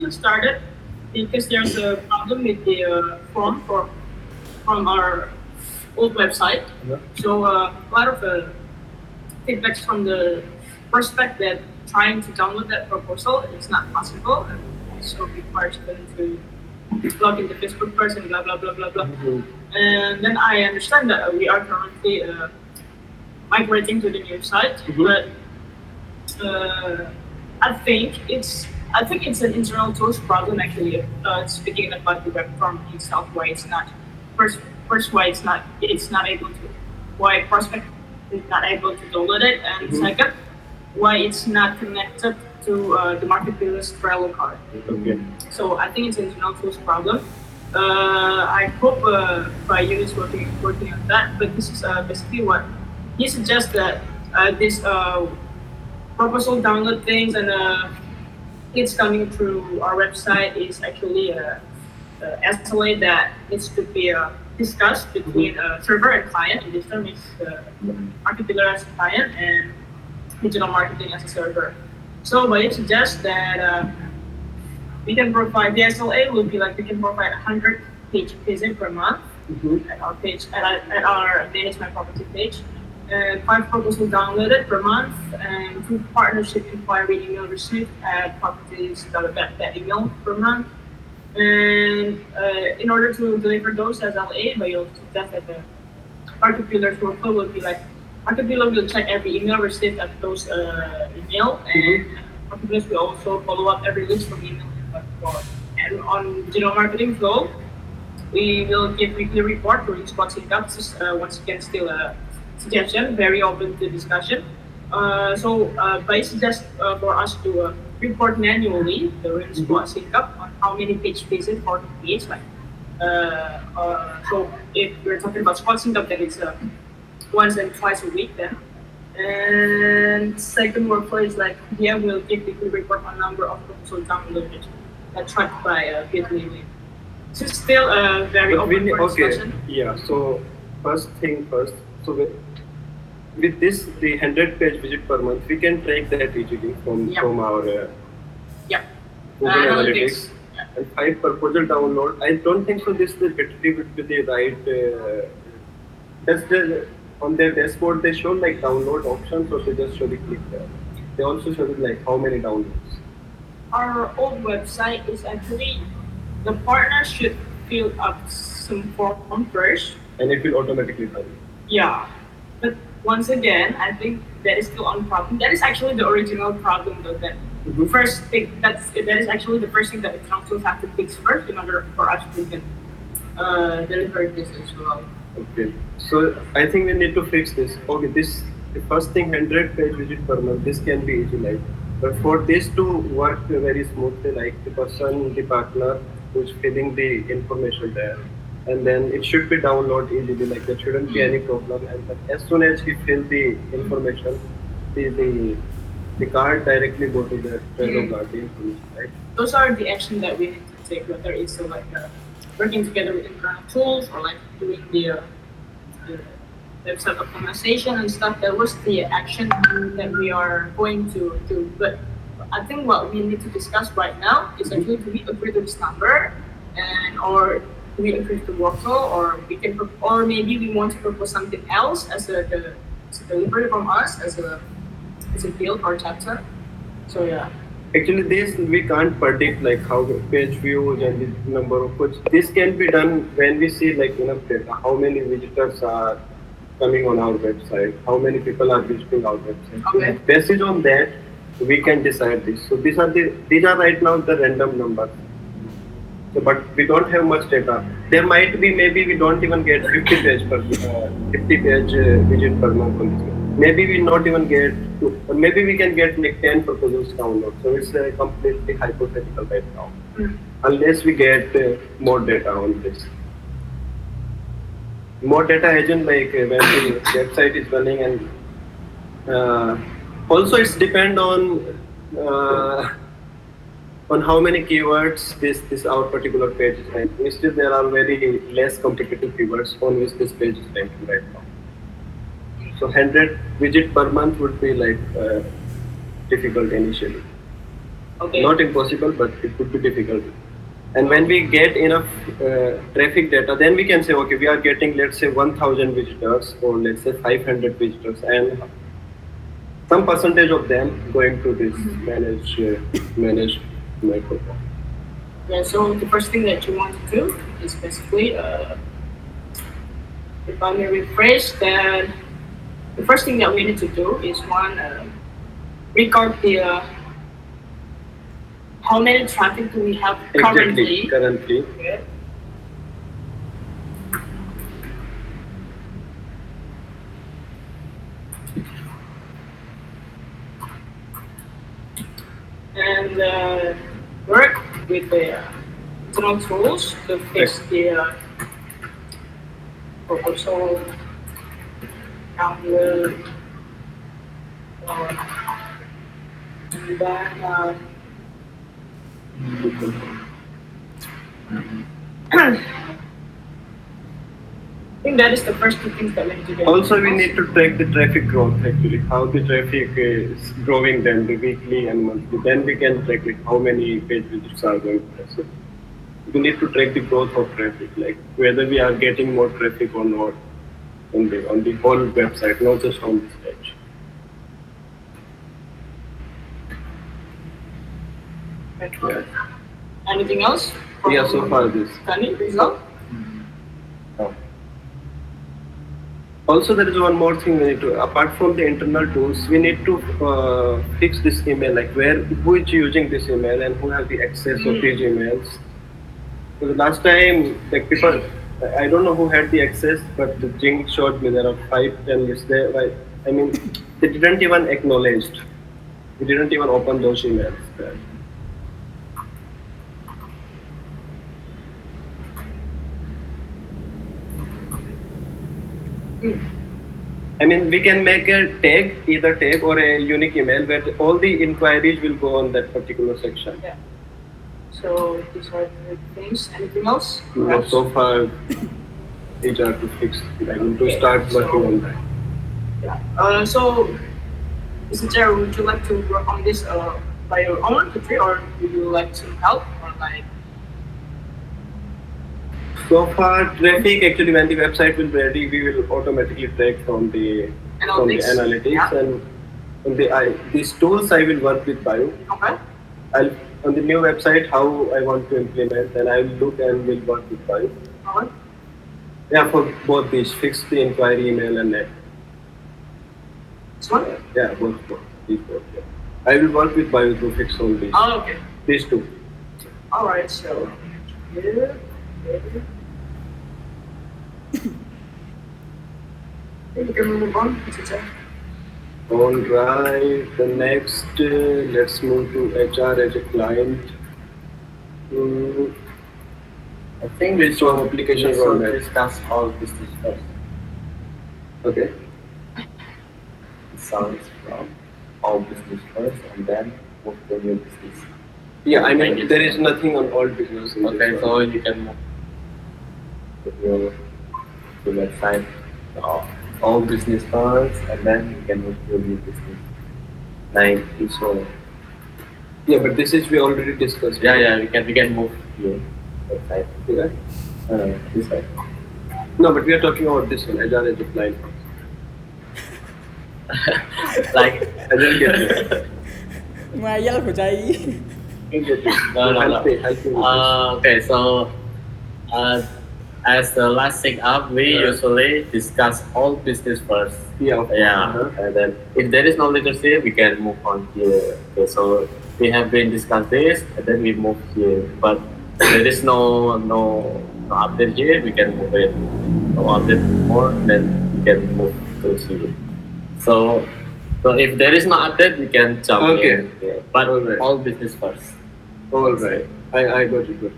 actually started because there's a problem with the form from our old website. Yeah. So a lot of feedbacks from the prospect that trying to download that proposal is not possible and also requires them to log into Facebook first and blah blah blah blah blah. And then I understand that we are currently migrating to the new site, but uh, I think it's an internal tools problem actually. Speaking about the web form itself, why it's not first why it's not able to why prospect is not able to download it, and second why it's not connected to the market builder's Trello card. Okay. So I think it's an internal tools problem. I hope Bayou is working on that. But this is basically what he suggests that this proposal download things and it's coming through our website is actually SLA that needs to be discussed between server and client. In this term, it's market builder as a client and digital marketing as a server. So Bayou suggests that we can provide the SLA will be like we can provide 100 page visit per month at our page at our management property page, and 5 proposals downloaded per month, and 2 partnership inquiry email received at properties that email per month. And in order to deliver those as LA, but you'll suggest that the market builder's workflow will be like market builder will check every email received at those email, and market builders will also follow up every list from email. And on digital marketing flow, we will give weekly report during spot sync-up. This is once again still a suggestion, very open to discussion. By suggest for us to report manually during spot sync-up on how many page visits for the page. Like, so if we're talking about spot sync-up, then it's once and twice a week then. And second workflow is like DM will give weekly report on number of proposals downloaded that tracked by Bitly. So it's still a very But we open need, for okay, discussion. yeah. So first thing first. So with this, the 100 page visit per month, we can track that easily Yep. from our Yep. Google Analytics. Yeah. And 5 proposal download. I don't think so. This is literally would be the right. That's the on their dashboard they show like download options, or they just show the click there. They also show like how many downloads. Our old website is actually the partner should fill up some form first. And it will automatically run. Yeah, but once again, I think that is still on problem. That is actually the original problem, though. That first thing that is actually the first thing that the councils have to fix first in order for us to can deliver this as well. Okay. So I think we need to fix this. Okay, this the first thing 100 page visit per month. This can be easy, like. But for this to work very smoothly, like the person, the partner who's filling the information there, and then it should be download easily. Like there shouldn't be any problem. And then as soon as he fill the information, the card directly go to the Trello card, the information, right? Those are the actions that we need to take, whether it's like working together with internal tools or like doing the website optimization and stuff. That was the action that we are going to do. But I think what we need to discuss right now is actually do we agree to this number, and or do we agree to the workflow, or we can or maybe we want to propose something else as as a delivery from us as a build or chapter. So yeah. Actually, this we can't predict like how the page views and the number of puts. This can be done when we see like enough data, how many visitors are coming on our website, how many people are visiting our website. Okay. Based on that, we can decide this. So these are right now the random numbers. So, but we don't have much data. There might be maybe we don't even get 50 page per 50 page visit per month on this. Maybe we not even get two, or maybe we can get like 10 proposals download. So it's completely hypothetical right now, unless we get more data on this. More data agent like when the website is running, and also it's depend on how many keywords this our particular page is ranking. Still, there are very less competitive keywords on which this page is ranking right now. So 100 widget per month would be like difficult initially. Okay. Not impossible, but it could be difficult. And when we get enough traffic data, then we can say, okay, we are getting, let's say, 1,000 visitors or let's say 500 visitors, and some percentage of them going to this managed microphone. Yeah, so the first thing that you want to do is basically, if I may rephrase, then the first thing that we need to do is one, record the how many traffic do we have currently. Exactly, currently. Okay. And work with the internal tools to fix the proposal download. And then I think that is the first two things that we need to do. Also, we need to track the traffic growth actually, how the traffic is growing then the weekly and monthly. Then we can track like how many page visits are going to us. So we need to track the growth of traffic, like whether we are getting more traffic or not on the whole website, not just on this page. Okay. Anything else? Yeah, so far this. Kani, result? Oh. Also, there is one more thing we need to, apart from the internal tools, we need to fix this email, like who is using this email and who has the access of these emails. So the last time, like people, I don't know who had the access, but the Jing showed me there are 5-10 lists there. Right? I mean, they didn't even acknowledge. We didn't even open those emails. I mean, we can make a tag, either tag or a unique email where all the inquiries will go on that particular section. Yeah. So these are the things. Anything else? But so far, these are to fix. I need to start working on that. Yeah. So, Mr. Jerry, would you like to work on this by your own country, or would you like some help, or like? So far, traffic actually, when the website will be ready, we will automatically track from the analytics Yeah. and on these tools. I will work with Bio. Okay. I'll on the new website how I want to implement, and I will look and will work with Bio. Alright. Yeah, for both these, fix the inquiry email and net. This one? Yeah, both these both. Yeah. I will work with Bio to fix all these. Oh, okay. These two. Alright, so here. You can move on, Mr. Jerry. All right. The next, let's move to HR as a client. I think Which one application we role should that? discuss all business first. Okay. It sounds from all business first and then move to new business. Yeah, I Thank mean, you. there is nothing on all business. In Okay, this so one. you can move to your to website all business first and then you can move to new business. Like this one. Yeah, but this is we already discussed. Yeah, we can move to your website. Yeah. This way. No, but we are talking about this one. HR as a client. Like I didn't get it. Ngoài giao của chạy Didn't get it. No. Help me with this. Okay, so as the last thing up, we usually discuss all business first. Yeah. Okay. Yeah, and then if there is no leadership, we can move on here. Okay, so we have been discussed this, and then we move here. But there is no update here. We can move it. No update more, then we can move to here. So if there is no update, we can jump Okay. in. Yeah. But Alright. all business first. All right. I got it.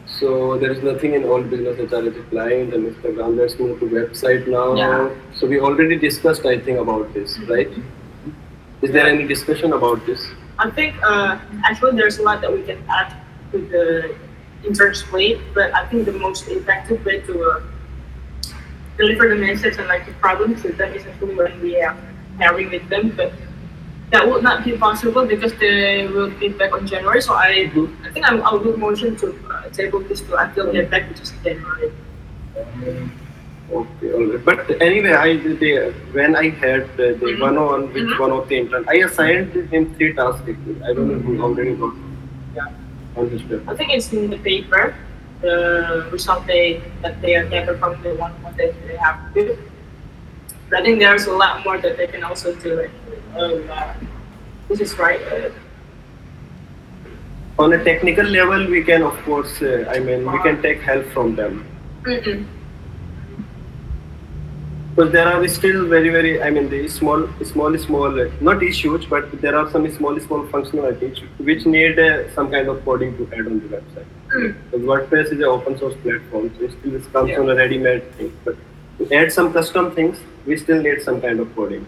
So there is nothing in all business HR as a client and Instagram. Let's move to website now. Yeah. So we already discussed, I think, about this, right? Is there any discussion about this? I think actually there's a lot that we can add to the intern's plate, but I think the most effective way to deliver the message and like the problems with them is actually when we are pairing with them. But that would not be possible because they will be back on January. So I think I'll do motion to table this to until they're back, which is January. Okay, all right. But anyway, when I had the one on with one of the intern, I assigned him 3 tasks. Actually. I don't know if he already got Yeah. on his paper. I think it's in the paper, the result that they are gathered from the one that they have to do. But I think there's a lot more that they can also do. Actually. This is right. On a technical level, we can of course, we can take help from them. Mm-mm. Because there are still the small, not issues, but there are some small functionalities which need some kind of coding to add on the website. Because WordPress is an open source platform, so still it comes on a ready-made thing. But to add some custom things, we still need some kind of coding.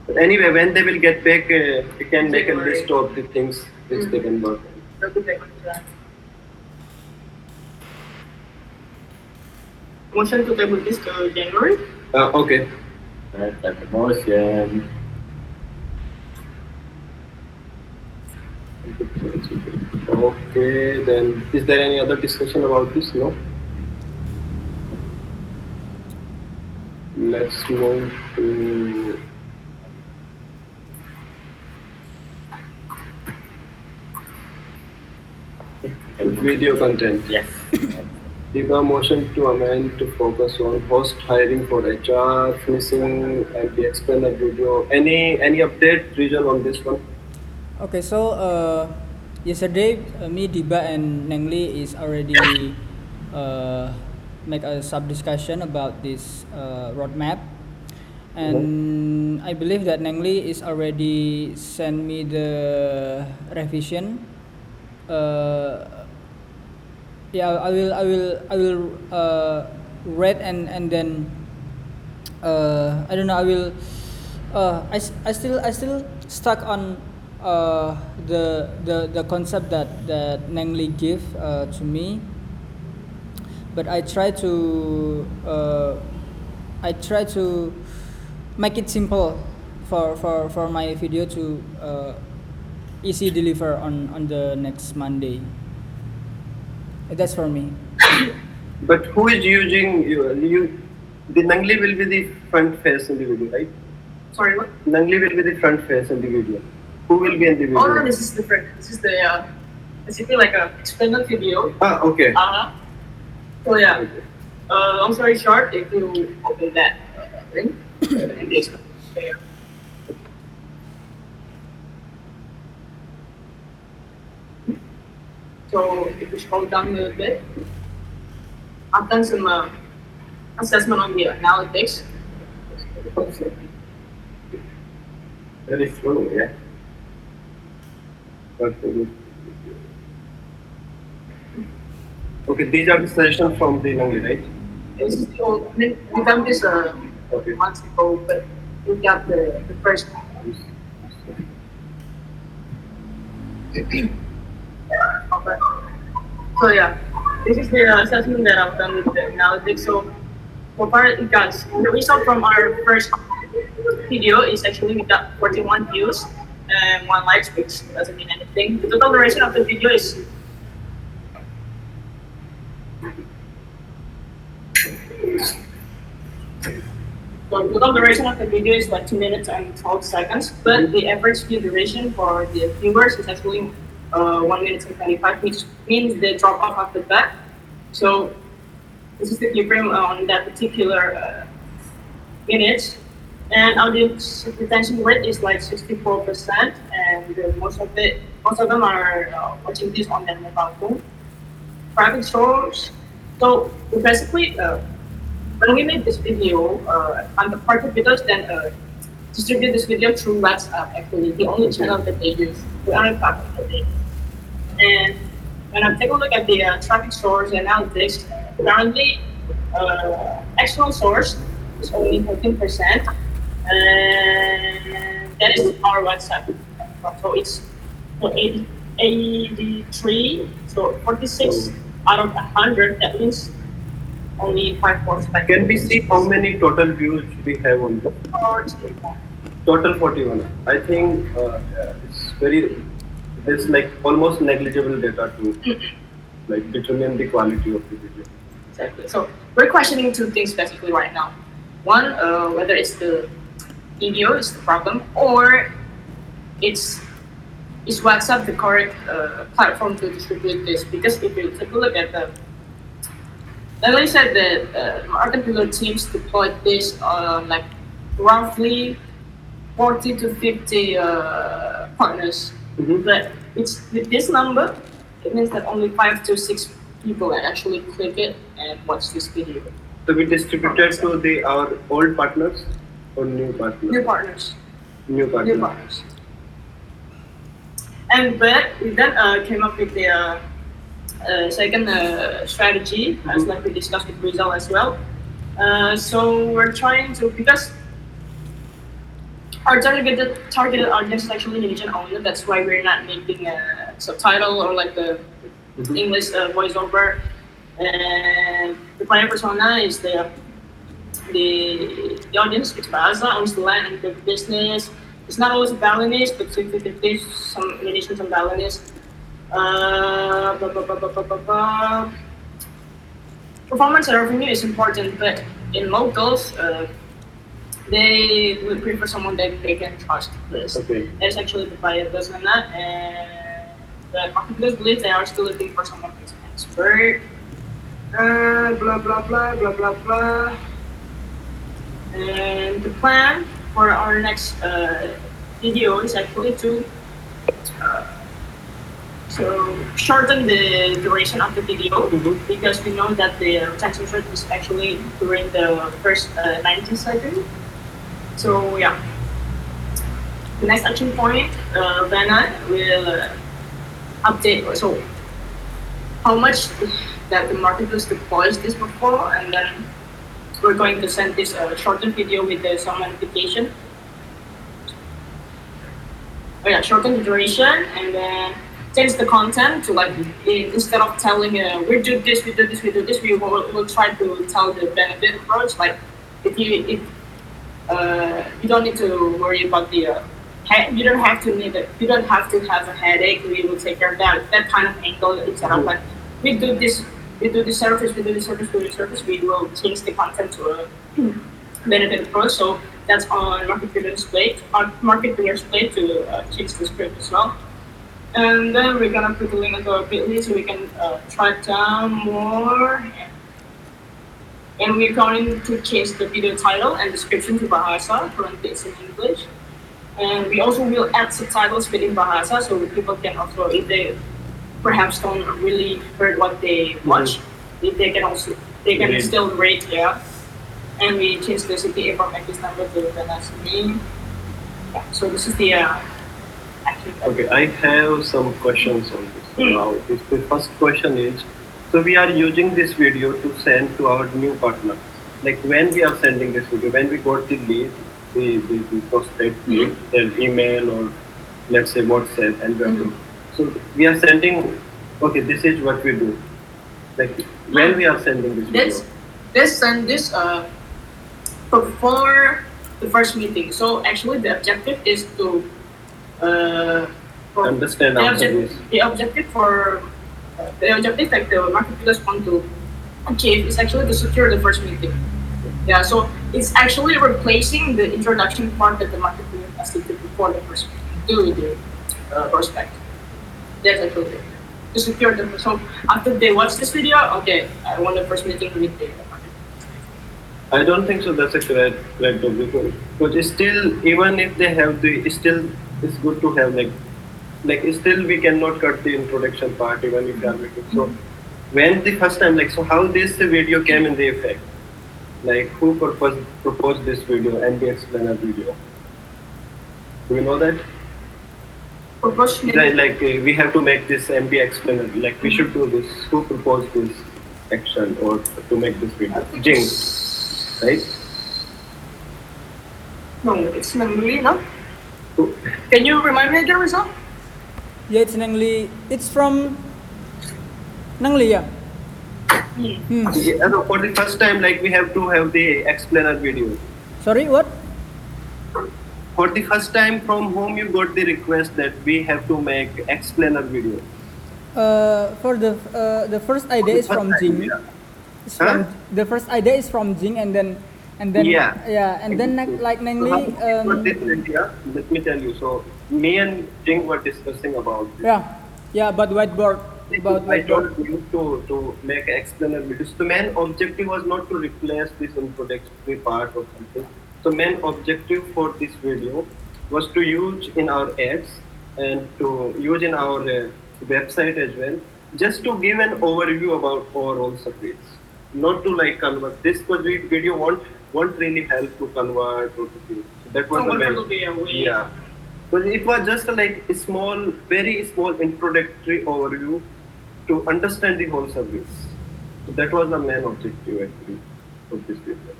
But anyway, when they will get back, we can make a list of the things which they can work on. They'll be back on track. Motion to table this to January. Okay. Right, that the motion. Okay, then is there any other discussion about this? No? Let's move to video content. Yes. Give a motion to amend to focus on host hiring for HR, finishing and the explainer video. Any update, Region, on this one? Okay, so yesterday me, Diba, and Nengli is already make a sub discussion about this roadmap, and I believe that Nengli is already sent me the revision. Yeah, I will read and then I don't know. I will. I still stuck on the concept that Nengli give to me, but I try to make it simple for my video to easy deliver on the next Monday. That's for me. But who is using you? The Nangli will be the front face in the video, right? Sorry, what? Nangli will be the front face in the video. Who will be in the video? Oh no, this is different. This is the basically like a explainer video. Okay. So yeah. Long story short, if you open that link, and the explainer. So if you scroll down a little bit, I've done some assessment on the analytics. Very slow, yeah. Okay, these are the suggestions from the Nangli, right? This is the old. I mean, we done this months ago, but we got the first one. Okay. So yeah, this is the assessment that I've done with the analytics. So far it got the result from our first video is actually we got 41 views and 1 like, which doesn't mean anything. The total duration of the video is like 2 minutes and 12 seconds, but the average view duration for the viewers is actually 1 minute and 25, which means they drop off after that. So this is the keyframe on that particular image, and audience retention rate is like 64%, and most of them are watching this on their mobile phone. Traffic source. So basically, when we made this video, on the part of videos, then distribute this video through WhatsApp. Actually, the only channel that they use. We are not talking about it. And when I take a look at the traffic source analytics, currently external source is only 14%, and that is our WhatsApp. So it's 83, so 46 out of 100. That means only 5 points back. Can we see how many total views we have on this? Total 41. I think it's very, there's like almost negligible data to like determine the quality of the video. Exactly. So we're questioning two things basically right now. One, whether it's the video is the problem, or it's is WhatsApp the correct platform to distribute this? Because if you take a look at the, like I said, the marketing teams deployed this on like roughly 40 to 50 partners. Mhm. But it's with this number, it means that only 5 to 6 people actually click it and watch this video. So we distributed to the our old partners or new partners? New partners. New partners. New partners. And but we then came up with the second strategy, as like we discussed with Rizal as well. So we're trying to, because our targeted audience is actually Indonesian only. That's why we're not making a subtitle or like the English voiceover. And the client persona is the audience speaks Bahasa, owns the land and the business. It's not always Balinese, but 50-50, some Indonesian, some Balinese. Blah, blah, blah, blah, blah, blah, blah. Performance and revenue is important, but in locals, they would prefer someone that they can trust this. Okay. That's actually the buyer does not, and the marketers believe they are still looking for someone who's an expert. Blah blah blah blah blah blah. And the plan for our next video is actually to so shorten the duration of the video, because we know that the retention rate is actually during the first 90 seconds. So yeah, the next action point, Vanna will update. So how much that the marketers deploys this before, and then we're going to send this shortened video with some modification. Oh yeah, shorten the duration, and then change the content to like instead of telling we do this, we do this, we do this, we'll try to tell the benefit approach. Like if you don't need to worry about the you don't have to have a headache. We will take care of that kind of angle instead of like we do this service, we do this service, we do this service. We will change the content to a benefit approach. So that's on marketer's plate to change the script as well. And then we're gonna put the link into our bit.ly so we can track down more. And we're going to change the video title and description to Bahasa. Currently it's in English. And we also will add subtitles within Bahasa so people can also, if they perhaps don't really heard what they watch, if they can still rate, yeah. And we change the CPA from X number to the last name. Yeah, so this is the action. Okay, I have some questions on this. Now, the first question is, so we are using this video to send to our new partner. Like when we are sending this video, when we got the lead, the prospect lead, their email or let's say WhatsApp, and so we are sending. Okay, this is what we do. Like when we are sending this video. Let's send this before the first meeting. So actually, the objective is to Understand this. The objective that the marketplace want to achieve is actually to secure the first meeting. Yeah, so it's actually replacing the introduction part that the marketplace has to do before the first meeting, do with the prospect. That's actually it. To secure the, so after they watch this video, okay, I want the first meeting with the market. I don't think so. That's a correct objective. But it's still, even if they have it's good to have like still we cannot cut the introduction part even if they are making. So when the first time, like, so how this video came in the effect? Like who proposed this video and the explainer video? Do you know that? Like we have to make this MB explainer. Like we should do this. Who proposed this action or to make this video? Jing, right? No, it's Nangli, no? Can you remind me again, Rizal? Yeah, it's Nangli. It's from Nangli, yeah. Yeah, no, for the first time, like we have to have the explainer video. Sorry, what? for the first time from whom you got the request that we have to make explainer video? For the first idea is First from time, Jing. yeah. It's Huh? from the first idea is from Jing, and then Yeah. yeah, and then like So how Nangli, we got this idea? Let me tell you. So me and Jing were discussing about this. yeah, about whiteboard, about I whiteboard. told you to make an explainer videos. The main objective was not to replace this introductory part or something. So main objective for this video was to use in our ads and to use in our website as well, just to give an overview about overall service, not to like convert. This video won't really help to convert or to do. So that was the Someone main. will be away. Yeah. But it was just like a small, very small introductory overview to understand the whole service. So that was the main objective actually of this video.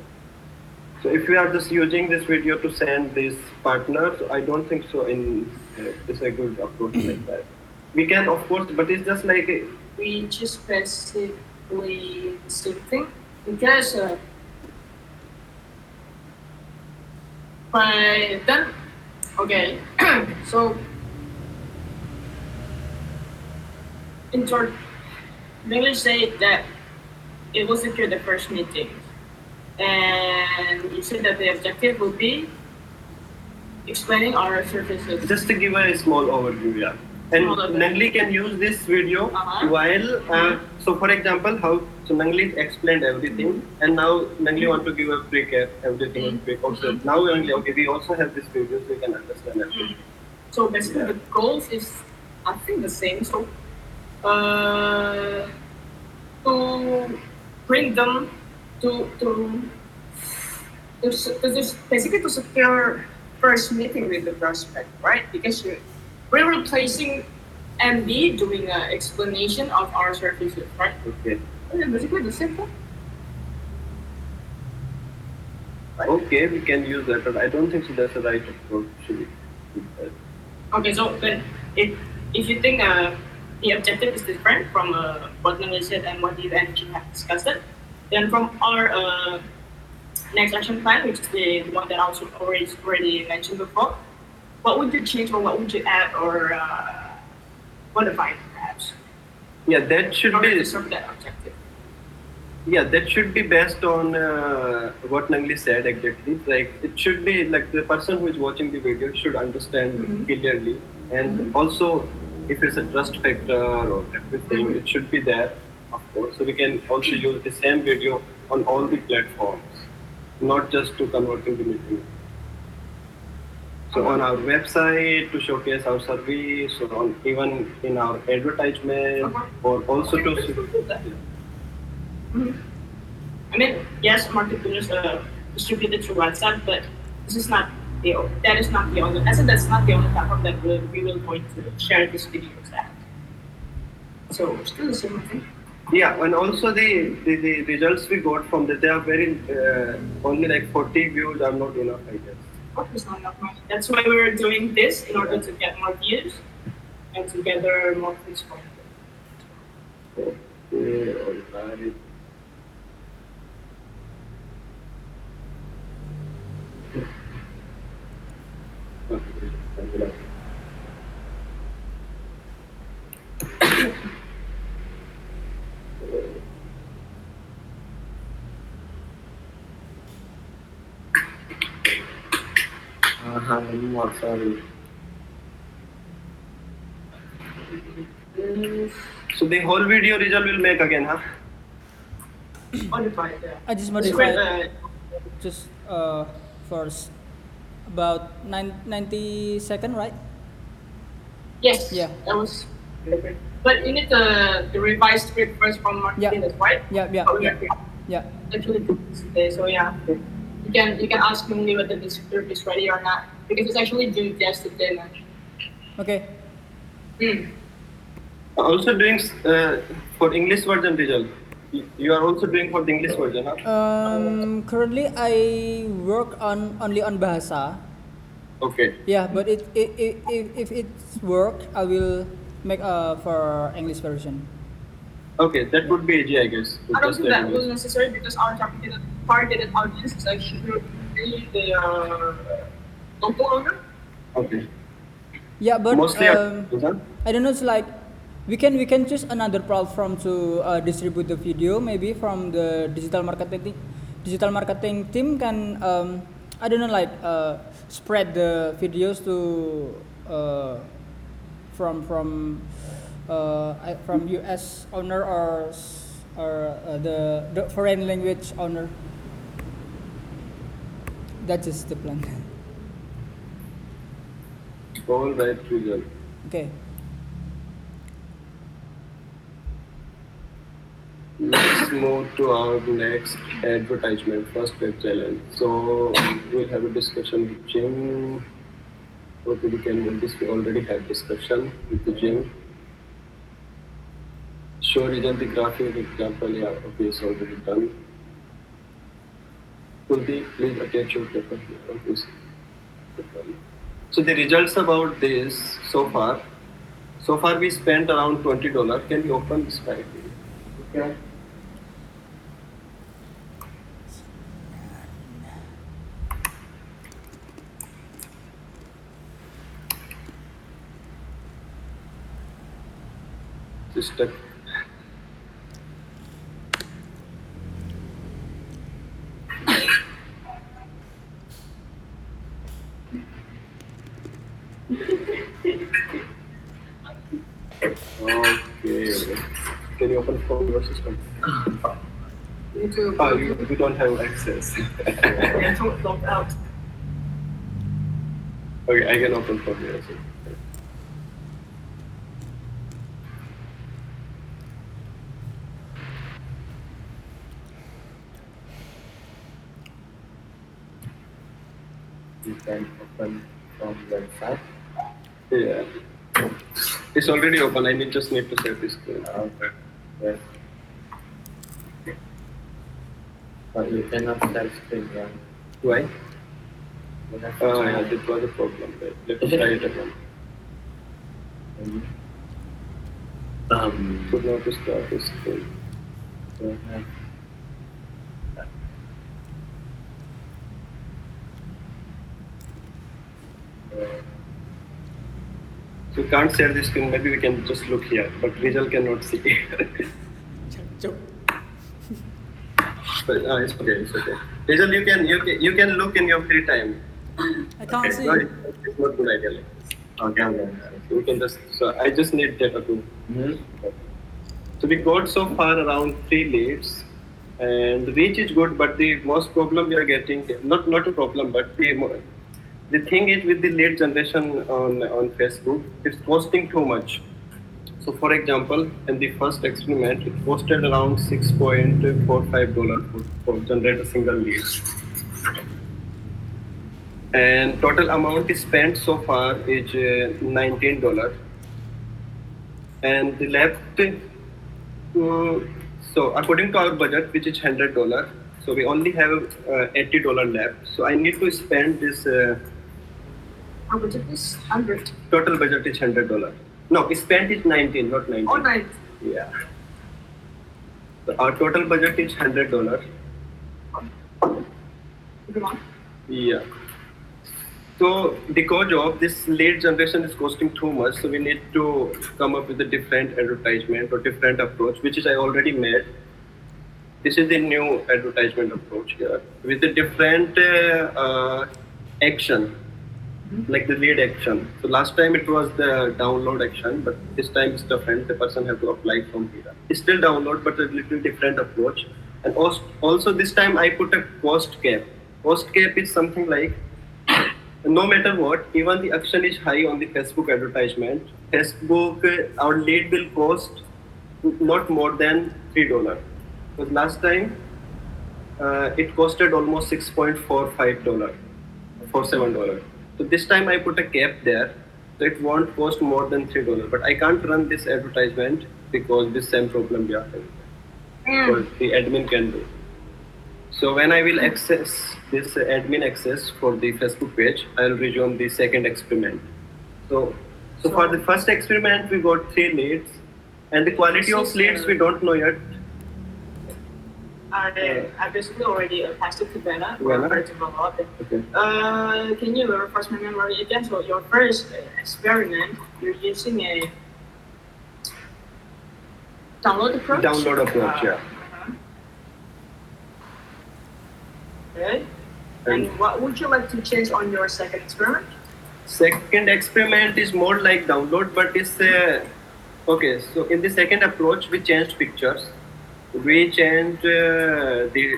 So if we are just using this video to send this partners, I don't think so. It's a good approach like that. We can of course, but it's just like We just basically same thing because by then, okay, so in short, they say that it will secure the first meeting, and you said that the objective will be explaining our services. just to give a small overview, yeah. And Small overview. Nangli can use this video while, so for example, so Nangli explained everything, and now Nangli want to give a recap, everything is quick. Also, now Nangli, okay, we also have this video, so we can understand everything. So basically, the goals is I think the same. So to bring them to just basically to secure first meeting with the prospect, right? Because we're replacing MD doing an explanation of our services, right? Okay. Yeah, basically the same thing. Okay, we can use that, but I don't think so that's the right approach. Actually. Okay, so then if you think the objective is different from what Nangli said and what you and Jim have discussed it, then from our next action plan, which is the one that I also already mentioned before, what would you change or what would you add or modify perhaps? Yeah, that should in order be. to serve that objective? Yeah, that should be based on what Nangli said exactly. Like it should be like the person who is watching the video should understand clearly, and also if it's a trust factor or everything, it should be there, of course. So we can also use the same video on all the platforms, not just to converting the meeting. So on our website to showcase our service, or on even in our advertisement, or also to. I mean, yes, marketers distribute it through WhatsApp, but this is not that is not the only. I said that's not the only platform that we will going to share this video at. So still the same thing. Yeah, and also the results we got from that, they are very only like 40 views are not enough, I guess. It's not enough money. That's why we're doing this in order to get more views and to gather more clicks from it. Okay, alright. More, sorry. So the whole video result will make again, huh? Modified, yeah. I just It's modified quite, just first about 90 second, right? yes, Yeah. that was. But you need the revised script first from marketing, that's right? Yeah, Oh, yeah, yeah. Actually, today, so yeah. You can ask me whether the script is ready or not because it's actually due yesterday. Okay. Also doing for English version result. You are also doing for the English version, huh? Currently I work on only on bahasa. Okay. Yeah, but if it's work, I will make for English version. Okay, that would be easy, I guess. to I don't just think that let was you- necessary because our targeted audience is actually really the local owner. Okay. Yeah, but Mostly, I don't know. It's like we can choose another platform to distribute the video. Maybe from the digital marketing team can I don't know, like spread the videos to from US owner or the foreign language owner. That is the plan. all right, Rizal. Okay. Let's move to our next advertisement, first web challenge. So we'll have a discussion with Jim. Okay, we can move this. We already had discussion with the Jim. Show result the graphic example. Yeah, okay, it's already done. Kuldeep, please attach your paper here on this. So the results about this so far. So far we spent around $20. Can you open this file? Okay. Just stuck. Okay. Can you open from your system? YouTube. We don't have access. Yeah, it's locked out. Okay, I can open from here. So. You can open from website. Yeah. It's already open. I just need to set this screen. Okay. Yes. But you cannot share screen, yeah. Why? You have to Oh, try. yeah, that was a problem. Let me try it again. Could not start this screen. You have So we can't share this screen. Maybe we can just look here, but Rizal cannot see. But it's okay. It's okay. Rizal, you can look in your free time. I can't see. No, it's not good idea. Like this. Okay, okay. We can just. So I just need data too. Mm-hmm. So we got so far around 3 leads, and the reach is good, but the most problem we are getting, not a problem, but the thing is with the lead generation on Facebook, it's costing too much. So for example, in the first experiment, it costed around $6.45 for generate a single lead. And total amount is spent so far is $19. And the left, so according to our budget, which is $100, so we only have $80 left. So I need to spend this. How much is this? 100. Total budget is $100. No, spent is 19, not 19. Oh, nice. Yeah. So our total budget is $100. Come on. Yeah. So because of this lead generation is costing too much, so we need to come up with a different advertisement or different approach, which is I already made. This is the new advertisement approach here with a different action, like the lead action. So last time it was the download action, but this time it's different. The person have to apply from here. It's still download, but a little different approach. And also this time I put a cost cap. Cost cap is something like no matter what, even the action is high on the Facebook advertisement, Facebook, our lead will cost not more than $3. Because last time it costed almost $6.45, $47. So this time I put a cap there, so it won't cost more than $3. But I can't run this advertisement because this same problem we are having. So the admin can do. So when I will access this admin access for the Facebook page, I'll resume the second experiment. So for the first experiment, we got 3 leads, and the quality of leads we don't know yet. I basically already passed it to Bella Bella? for her to develop it. Okay. Can you refresh my memory again? So your first experiment, you're using a download approach. Download approach, yeah. Uh-huh. Okay. And And what would you like to change on your second experiment? second experiment is more like download, but it's okay. So in the second approach, we changed pictures. We changed the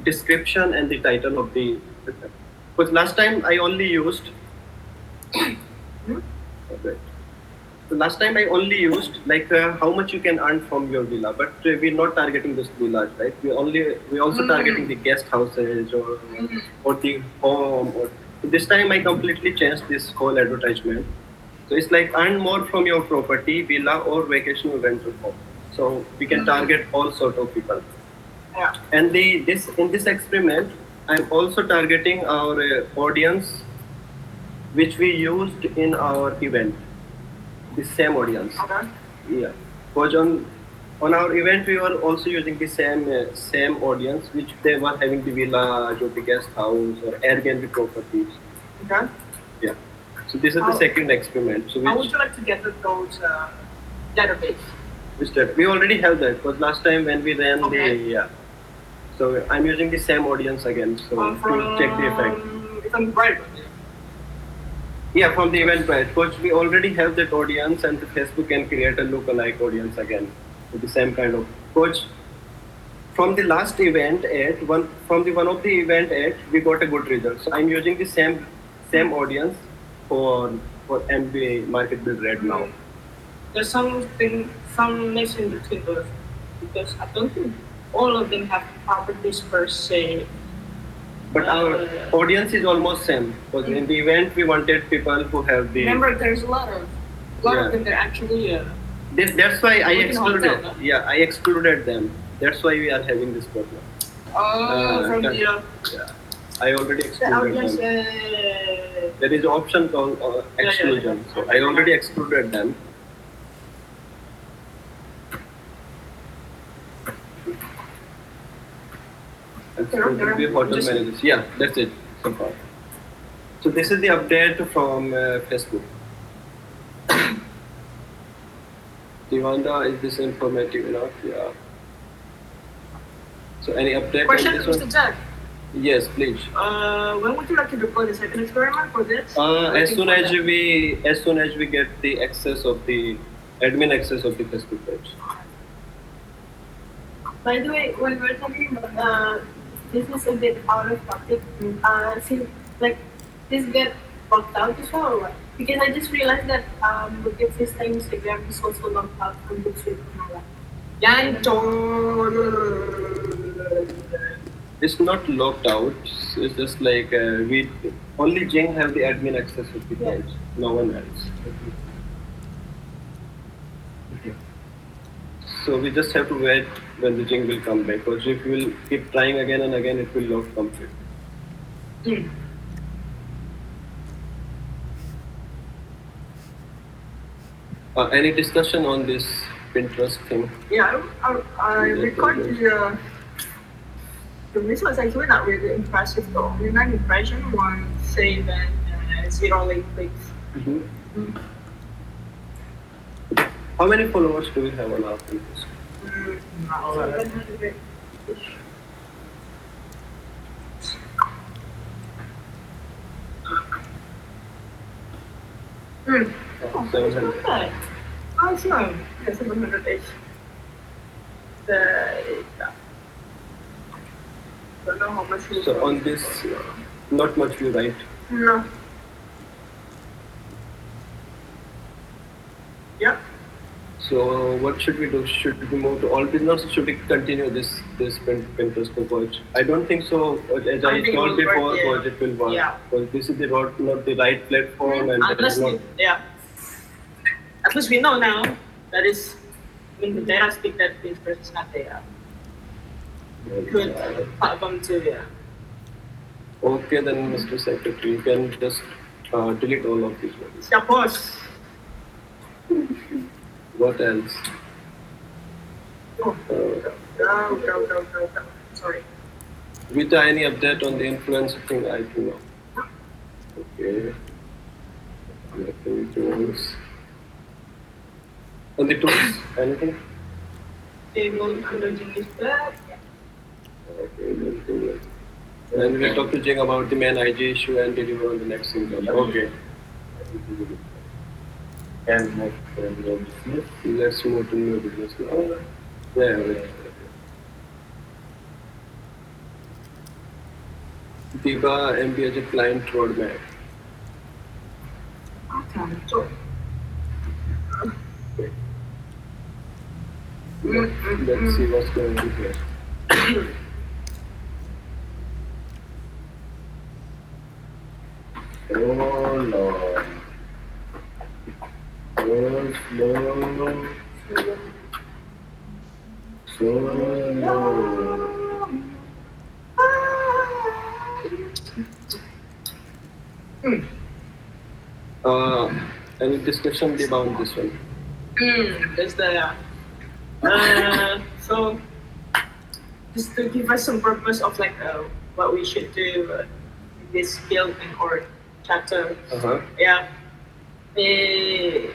description and the title of the. Because last time I only used. Okay. So last time I only used like how much you can earn from your villa, but we're not targeting this villas, right? We also targeting the guest houses or the home. Or this time I completely changed this whole advertisement. So it's like earn more from your property, villa or vacational rental home. So we can target all sort of people. Yeah. And this in this experiment, I'm also targeting our audience, which we used in our event. The same audience. Okay. Yeah. Because on our event we were also using the same audience, which they were having the villa, or the guest house, or Airbnb properties. Okay. Yeah. So this is the How- second experiment. So How would you like to get those database? we already have that. Because last time when we ran Okay. the yeah. So I'm using the same audience again. So to check the effect. If I'm right with you. Yeah, from the Eventbrite, because we already have that audience, and the Facebook can create a lookalike audience again with the same kind of. Because from the last event ad, one of the event ad, we got a good result. So I'm using the same audience for MBA market build right now. There's some mix in between those because I don't think all of them have properties per se. But our audience is almost same. Because in the event we wanted people who have the. Remember, there's a lot of Yeah. them that actually. That's why I Working excluded. hotel, no? Yeah, I excluded them. That's why we are having this problem. From the Yeah, I already the excluded audience. them. There is an option called exclusion. So I already excluded them. Excluded the hotel managers. Yeah, that's it so far. So this is the update from Facebook. Divanda, is this informative enough? Yeah. So any update Question, on this Mr. one? Jack. Yes, please. When would you like to deploy the second experiment for this? As soon as we get the access of the admin access of the Facebook page. By the way, when we're talking about this is a bit out of topic. Since like this get locked out as well, or what? Because I just realized that Bukit Vista Instagram is also locked out from Bukit Mala. Yancol. It's not locked out. It's just like we only Jing have the admin access of the Yeah. page. No one else. So we just have to wait when the Jing will come back. Because if we will keep trying again and again, it will lock completely. Any discussion on this Pinterest thing? Yeah, I recorded the results actually not really impressive though. The main impression was say that 0 late clicks. Mm-hmm. How many followers do we have on our Pinterest? Not 700. Oh, 700. okay. Oh, it's not. Yeah, 700-ish. Don't know how much we So on this, not much view, right? No. Yeah. So what should we do? Should we move to all business? Should we continue this Pinterest approach? I don't think so. As I I think it told will before, work, yeah. because it will work. Yeah. Because this is not the right platform, and there Unless is not. yeah. At least we know now that is when the data speak that this person is not there. Good platform to yeah. Okay, then, Mr. Secretary, you can just delete all of these ones. Yeah, boss. What else? Oh, no. Sorry. With any update on the influencer thing, I do know. Okay. Nothing tools. On the tools, anything? Table under Jimmy's bed. Okay, nothing. And we'll talk to Jing about the main IG issue and deliver on the next single. Okay. Can move to your business. Let's move to new business now. Yeah, wait. Diva MBA client roadmap. So, Let's see what's going on here. Oh Lord. So slow. Slow. Any discussion about this one? there's the so just to give us some purpose of like what we should do in this guild and or chapter. Yeah, we're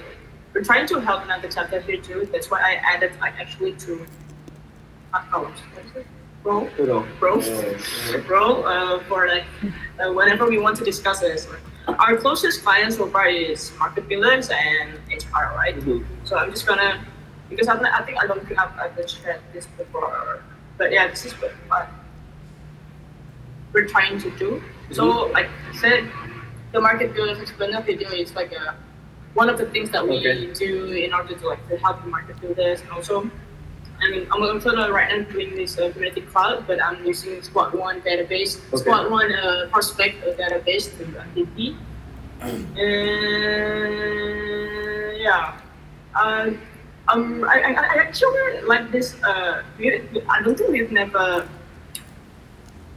trying to help another chapter here too. That's why I added like actually two accounts. Bro, bro, for like whenever we want to discuss this. Our closest clients so far is market builders and HR, right? So I'm just gonna because I think I don't think I've shared this before, but yeah, this is what we're trying to do. So like I said, the market builders explainer video is like one of the things that we do in order to like to help the market builders, and also I mean, I'm also right now doing this community cloud, but I'm using Squad One database, Squad One prospect database to MVP. And yeah, I actually like this. I don't think we've never.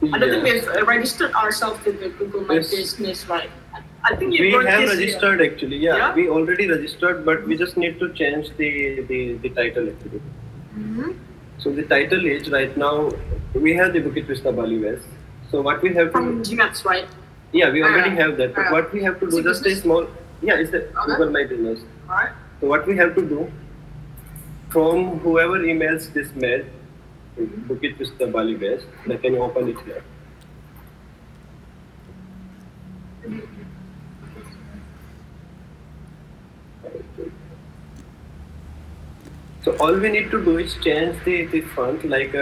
I don't think we've registered ourselves to the Google My Business, right? I think we have have registered actually. Yeah, we already registered, but we just need to change the title actually. So the title is right now we have the Bukit Vista Bali West. So what we have to from GMAX, right? Yeah, we already have that. But what we have to do just a small it's the Google My Business. Alright. So what we have to do from whoever emails this mail, Bukit Vista Bali West, can you open it here? So all we need to do is change the font. Like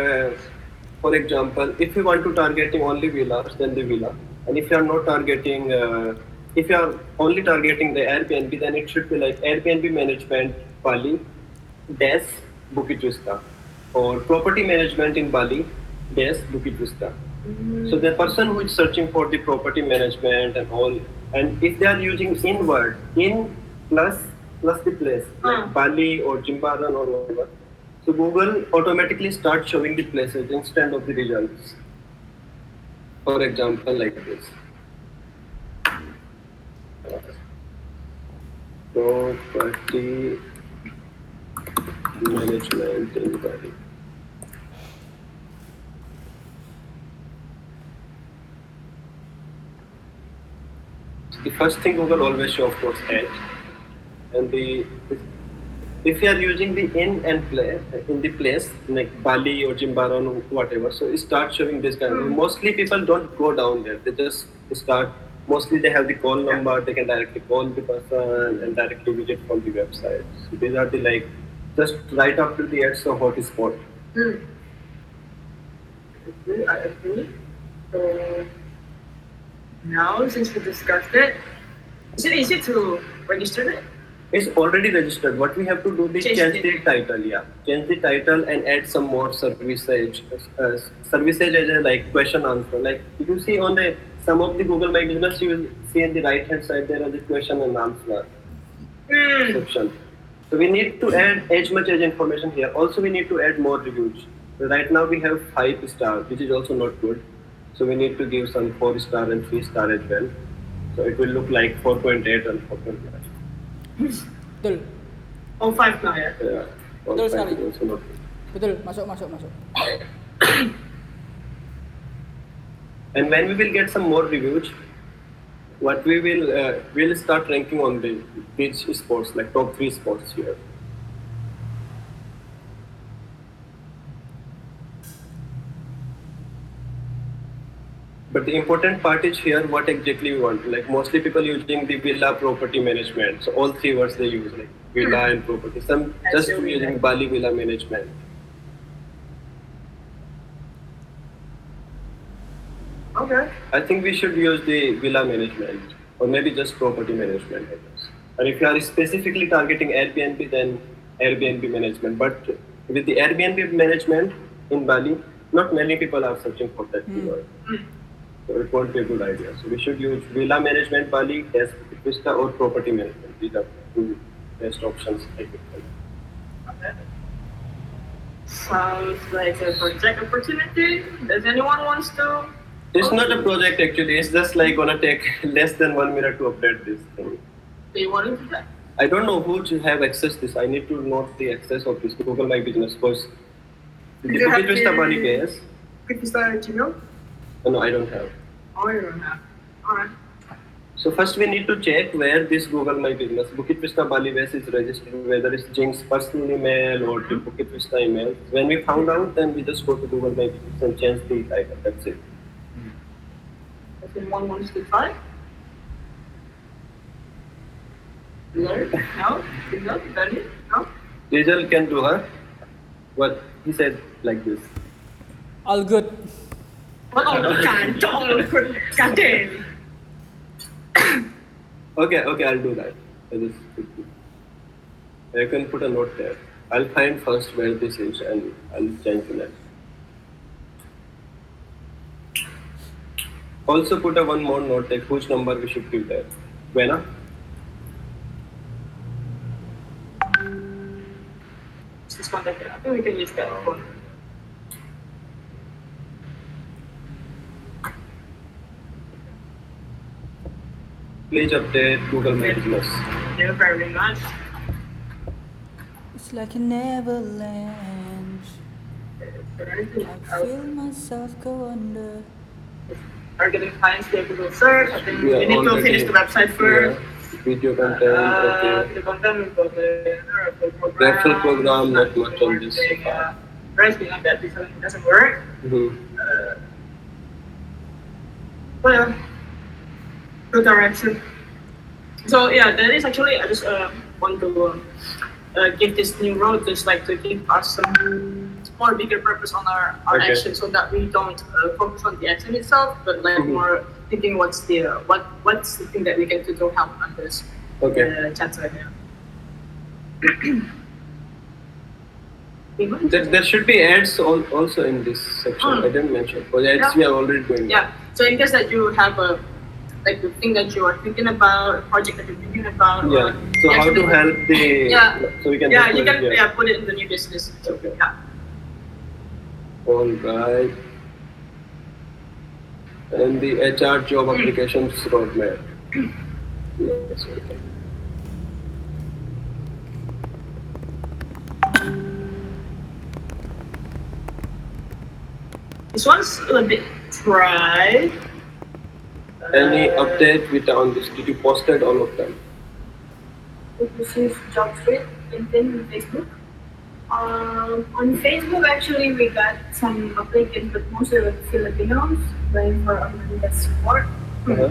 for example, if you want to targeting only villas, then the villa. And if you are not targeting, if you are only targeting the Airbnb, then it should be like Airbnb management Bali dash Bukit Vista, or property management in Bali dash Bukit Vista. So the person who is searching for the property management and all, and if they are using in plus the place, like Bali or Jimbaran or whatever, so Google automatically starts showing the places instead of the results. For example, like this. Property management in Bali. The first thing Google always show, of course, ad. And if you are using the in and play in the place like Bali or Jimbaran or whatever, so it starts showing this kind of. Mostly people don't go down there. They just start. Mostly they have the call number. They can directly call the person and directly visit from the website. So these are the just right after the ads of hot spot. I agree. So now, since we discussed it, is it easy to register it? It's already registered. What we have to do is change the title. Yeah, change the title and add some more services. Services as a question answer. Like if you see on the some of the Google My Business, you will see on the right hand side there is the question and answer section. So we need to add as much as information here. Also, we need to add more reviews. So right now we have 5 stars, which is also not good. So we need to give some 4 star and 3 star as well. So it will look like 4.8 and 4.9. Betul. Oh, 5 now, yeah. Yeah. Betul sekali. Also not good. Betul, masuk, masuk, masuk. And when we will get some more reviews, what we will start ranking on the beach sports, like top 3 sports here. But the important part is here what exactly we want. Like mostly people using the villa property management. So all 3 words they use, like villa and property. Some just using Bali villa management. Okay. I think we should use the villa management or maybe just property management, I guess. And if you are specifically targeting Airbnb, then Airbnb management. But with the Airbnb management in Bali, not many people are searching for that keyword. So it won't be a good idea. So we should use villa management Bali as Vista or property management. These are 2 best options I could think. Okay. Sounds like a project opportunity. Does anyone wants to? It's not a project actually. It's just like gonna take less than 1 minute to update this thing. Do you want to do that? I don't know who to have access this. I need to note the access of this Google My Business because the You have Bukit Vista to- Bali PS. Could you start a Gmail? No, I don't have. Oh, you don't have. Alright. So first we need to check where this Google My Business Bukit Vista Bali base is registered, whether it's Jing's personal email or the Bukit Vista email. When we found out, then we just go to Google My Business and change the title. That's it. If anyone wants to try? Learn? No? You know? Done it? No? Rizal can do her. What he said like this. All good. Oh, God damn. Okay, I'll do that. I can put a note there. I'll find first where this is and I'll change the next. Also put a one more note like whose number we should give there. Vena? Just contact it. I think we can use that phone. Please update Google My Business. Thank you very much. It's like a Neverland. I feel myself go under. Targeting clients, they Google search. I think we need to already- finish the website first. Yeah, video content, okay. The content will go the Referral program, not much on this. Price behind that because it doesn't work. Mhm. Well, good direction. So yeah, that is actually I just want to give this new road just like to give us some more bigger purpose on our Okay. action, so that we don't focus on the action itself, but like more thinking what's the thing that we can do to help others. Okay. Chat right now. There should be ads also in this section. I didn't mention. Because ads Yeah. we are already doing. Yeah. So in case that you have a like the thing that you are thinking about, a project that you're thinking about. Yeah. So how to help the Yeah. so we can Yeah, just you put can it here. put it in the new business. So, Okay. Yeah. All right. And the HR job applications roadmap. Yes, okay. This one's a little bit dry. Any update with on this? Did you posted all of them? This is job street, LinkedIn, and Facebook. On Facebook, actually, we got some applicants, but mostly like Filipinos, going for American support, Uh-huh.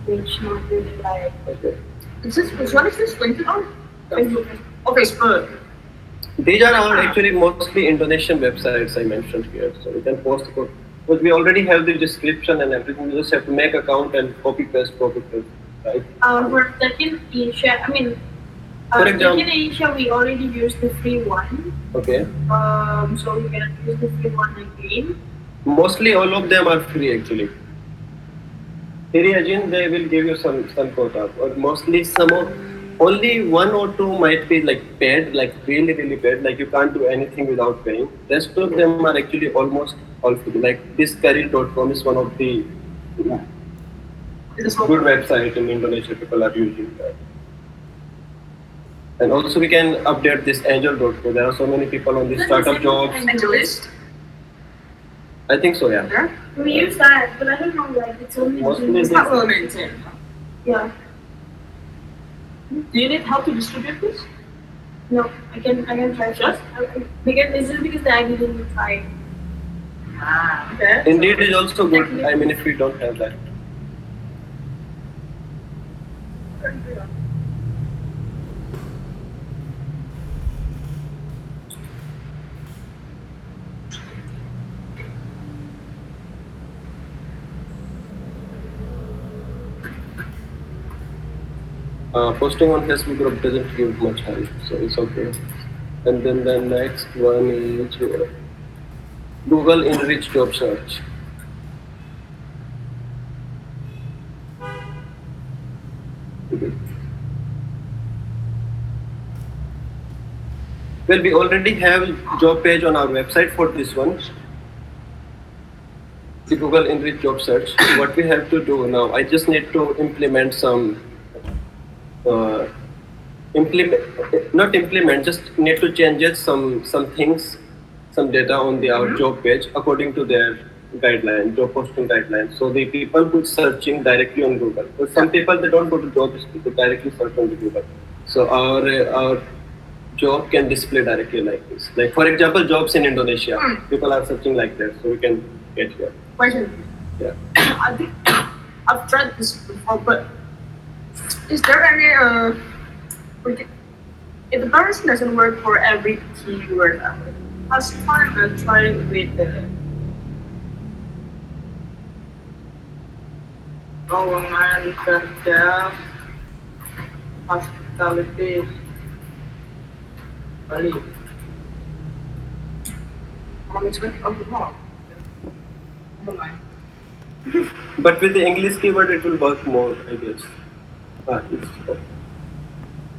which not really like Okay. Which one is this? LinkedIn or Facebook. Oh, Facebook. These are all actually mostly Indonesian websites I mentioned here, so we can post code. But we already have the description and everything. You just have to make account and copy paste, right? For Tech in Asia, I mean, For Tech example- in Asia, we already used the free one. Okay. So we can use the free one again. Mostly all of them are free actually. Here again they will give you some quota, or mostly some of only one or two might be like paid, like really paid, like you can't do anything without paying. Rest of them are actually almost all free. Like this career.com is one of the This is good website in Indonesia. People are using that. And also we can update this angel.co. There are so many people on this startup jobs. Angelist? I think so, yeah. Yeah. We use that, but I don't know, like, it's only Mostly It's not well maintained. yeah. Do you need help to distribute this? No, I can try Just? because this is because I didn't try. Ah, okay. Indeed is also good. I mean, if we don't have that. Posting on Facebook group doesn't give much help, so it's okay. And then the next one is Google Enrich Job Search. Well, we already have job page on our website for this one. The Google Enrich Job Search. What we have to do now, I just need to implement some not implement, just need to change it some things, some data on the our job page according to their guideline, job posting guidelines. So the people who searching directly on Google, but some people they don't go to jobs, they directly search on the Google. So our job can display directly like this. Like for example, jobs in Indonesia, people are searching like that, so we can get here. Question. Yeah. I think I've tried this before, but is there any if the comparison doesn't work for every keyword, last time I tried with the lowongan kerja hospitality Bali. But with the English keyword, it will work more, I guess.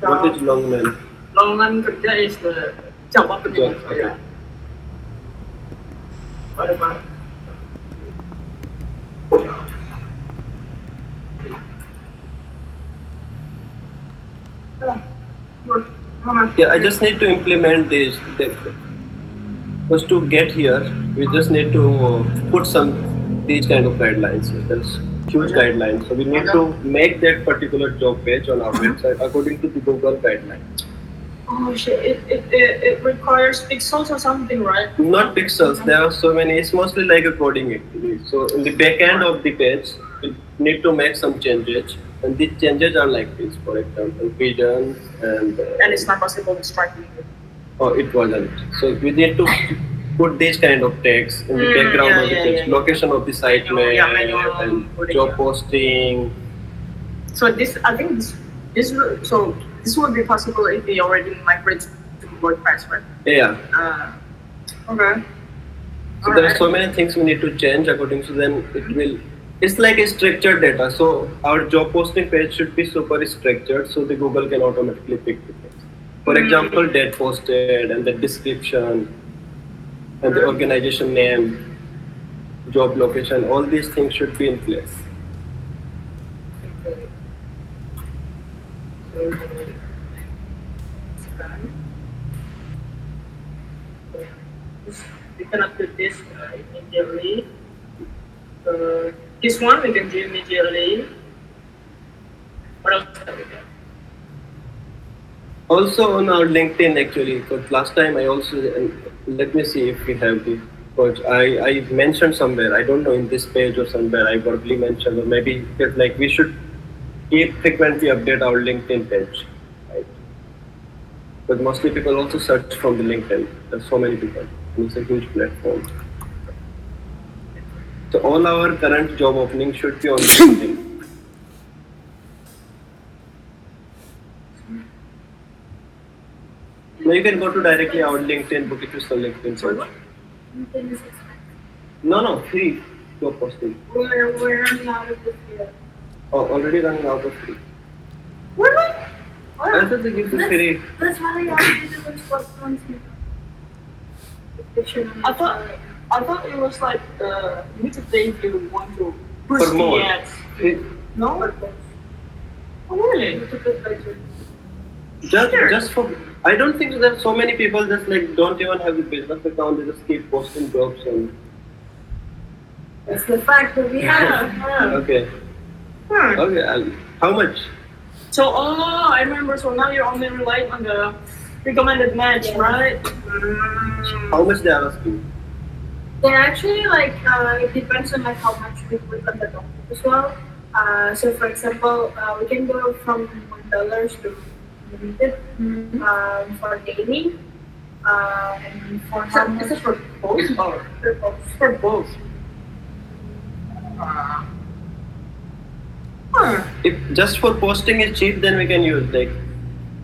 What is long man? Lowongan kerja is the job opening. Job, okay. What about? Yeah, I just need to implement this. Because to get here, we just need to put some these kind of guidelines. There's huge guidelines. So we need to make that particular job page on our website according to the Google guidelines. Oh shit! It requires pixels or something, right? Not pixels. There are so many. It's mostly like a coding actually. So in the back end of the page, we need to make some changes, and these changes are like this. For example, pigeons and. And it's not possible to strike me. Oh, it wasn't. So we need to put these kind of tags in the background of the page, location of the site Manual and coding, job posting. So I think this would be possible if we already migrate to WordPress, right? Yeah. Okay. So there are so many things we need to change according to them. It's like a structured data. So our job posting page should be super structured so the Google can automatically pick the things. For example, date posted and the description and the organization name, job location, all these things should be in place. We can update this immediately. This one we can do immediately. What else have we got? Also on our LinkedIn actually, because last time I also, let me see if we have the, because I mentioned somewhere, I don't know in this page or somewhere I probably mentioned, or maybe it's like we should keep frequently update our LinkedIn page, right? But mostly people also search from the LinkedIn. There's so many people, and it's a huge platform. So all our current job openings should be on LinkedIn. Now you can go to directly our LinkedIn, Bukit Vista LinkedIn search. No, free job posting. We're running out of this year. Oh, already running out of free. Really? I thought they give the free. That's why I did it for once. I thought it was like you need to pay if you want to push For more. the ads. Free. No? Oh really? Just for, I don't think that so many people just like don't even have the business account. They just keep posting jobs and That's the fact that we have. okay, Hmm. okay. How much? So, oh, I remember. So now you're only relying on the recommended match, Yeah. right? How much they are asking? They're actually like it depends on like how much we put on the document as well. So for example, we can go from $1 to limited for daily, and for how Is much it for both or per post. for both? Huh. If just for posting is cheap, then we can use like.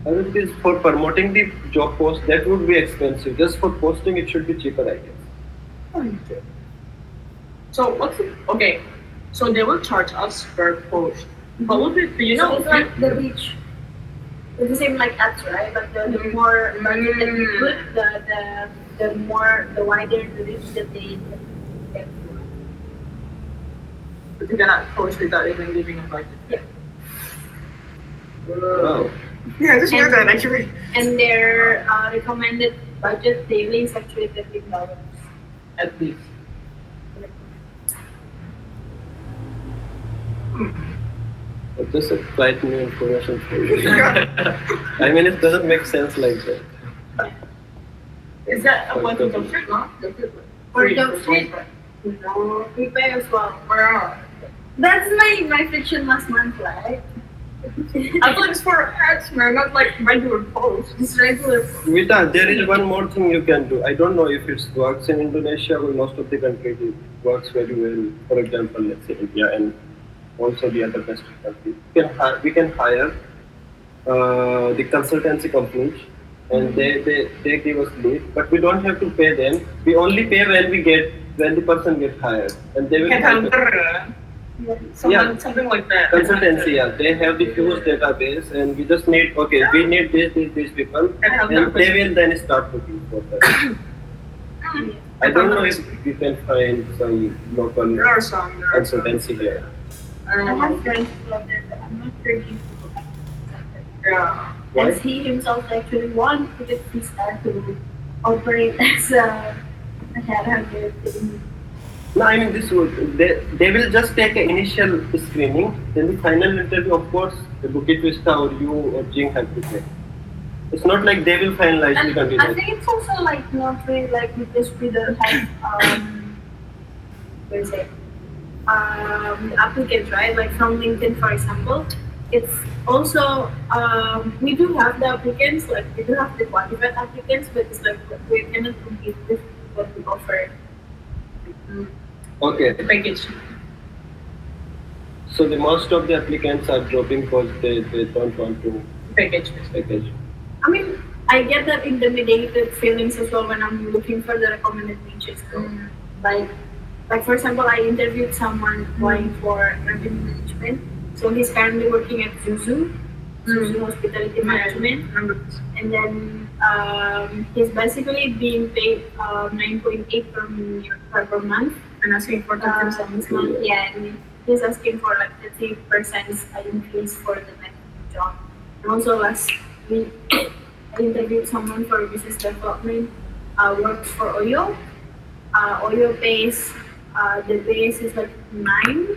I would say for promoting the job post that would be expensive. Just for posting, it should be cheaper, I guess. Okay. So what's it? Okay. So they will charge us per post. But what if you So know? it's like the reach. It's the same like ads, right? Like the more budget that you put, the more the wider the reach that they get. You cannot post without even giving a budget. Yeah. Wow. Yeah, I just know that, actually. And their recommended budget daily is actually $15. At least. But this is quite new information for me. I mean, it doesn't make sense like that. Is that a one of street, no? For the street, no, we pay as well. That's my fiction last month, right? I thought it's for ads, man, not like regular posts. It's regular. Vita, there is one more thing you can do. I don't know if it works in Indonesia or most of the countries. It works very well. For example, let's say India and also the other Western countries. We can hire the consultancy companies and they give us lead, but we don't have to pay them. We only pay when the person gets hired, and they will help us. Headhunter, Yeah. something like that. Consultancy, yeah, they have the huge database, and we just need we need these people, and they will then start looking for them. I don't know if we can find some local There are some. There are some. consultancy here. I have friends who love that, but I'm not sure if Yeah. Why? as he himself actually wants to get Vista to operate as a headhunter thing. No, I mean they will just take an initial screening, then the final interview, of course, the Bukit Vista or you or Jing have to take. It's not like they will finalize the And I candidate. think it's also like not really like because we don't have what is it? The applicants, right? Like from LinkedIn, for example, it's also we do have the applicants, like we do have the qualified applicants, but it's like we cannot compete with what we offer. Okay, The package. so the most of the applicants are dropping because they don't want to Package. package. I mean, I get that intimidated feelings as well when I'm looking for the recommended niches. Like for example, I interviewed someone applying for revenue management. So he's currently working at Zuzu Hospitality Management, and then he's basically being paid 9.8 per month. And asking for This month, yeah, and he's asking for like 30% increase for the next job. And also last week, I interviewed someone for business development, works for Oyo. Oyo pays, the base is like 9,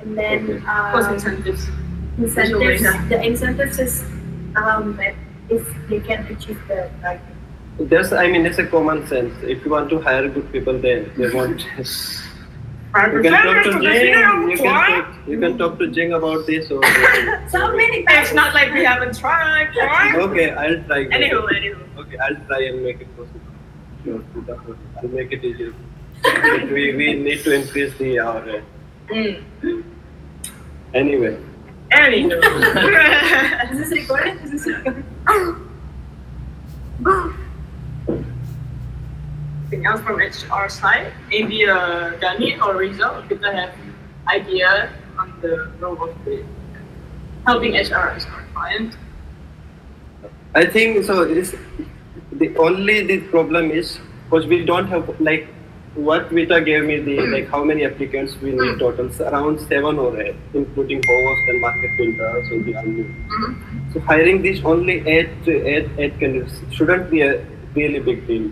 and then Plus incentives. incentives, Yeah. the incentives is around that if they can achieve the target. I mean, it's a common sense. If you want to hire good people, they want. You can talk to Jing. You can talk to Jing about this. Or So many It's not like we haven't tried. Right? okay, I'll try. Anywho. Okay, I'll try and make it possible. Sure, I'll make it easier. But we need to increase the hour rate. Anyway, Anywho. Is this recorded? Is this recorded? Anything else from HR side? Maybe Gani or Rizal, if they have idea on the role of the helping HR as our client. I think so. It's the problem is because we don't have like what Vita gave me the like how many applicants we need total around 7 or 8, including host and market filters and the unused. So hiring these only eight candidates shouldn't be a really big deal.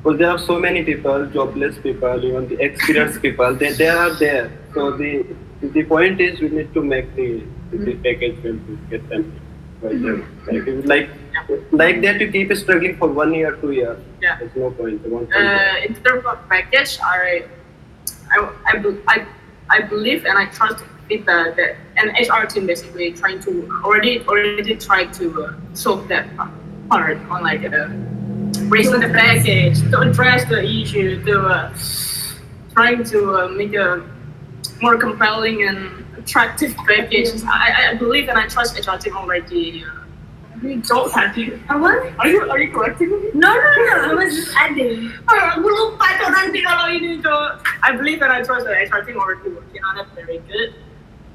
Because there are so many people, jobless people, even the experienced people, they are there. So the point is we need to make the package when we get them. Right there. Like that you keep struggling for 1 year, 2 years. Yeah. There's no point. There won't be. In terms of package, I believe and I trust with the an HR team basically trying to already try to solve that part on like raising the package to address the issue to trying to make a more compelling and attractive package. I believe and I trust HR team already. Don't have you. Apa? Are you correcting me? No, I was just adding. Aku lupa tuh nanti kalau ini tuh. I believe and I trust that HR team already working on it very good.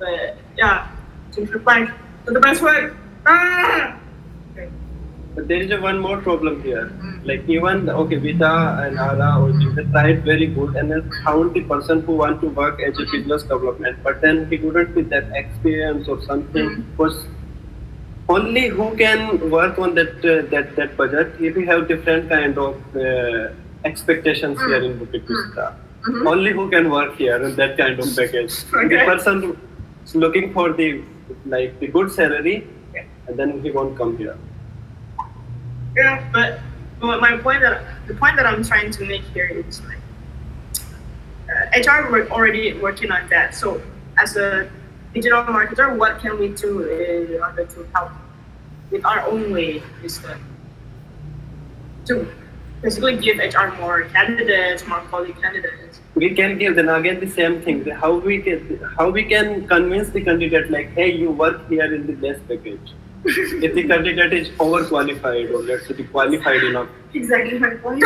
But yeah, to reply to the best way. Okay. But there is one more problem here. Like even Vita and Ara or they tried very good and then found the person who want to work as a business development, but then he couldn't with that experience or something. Because only who can work on that budget if you have different kind of expectations here in Bukit Vista. Only who can work here in that kind of package. The person is looking for the good salary, and then he won't come here. Yeah, but the point that I'm trying to make here is like HR we're already working on that. So as a digital marketer, what can we do in order to help with our own way is to basically give HR more candidates, more quality candidates. We can give then again the same thing. How we can convince the candidate like, hey, you work here in the best package. If the candidate is overqualified or let's say qualified enough. Exactly my point.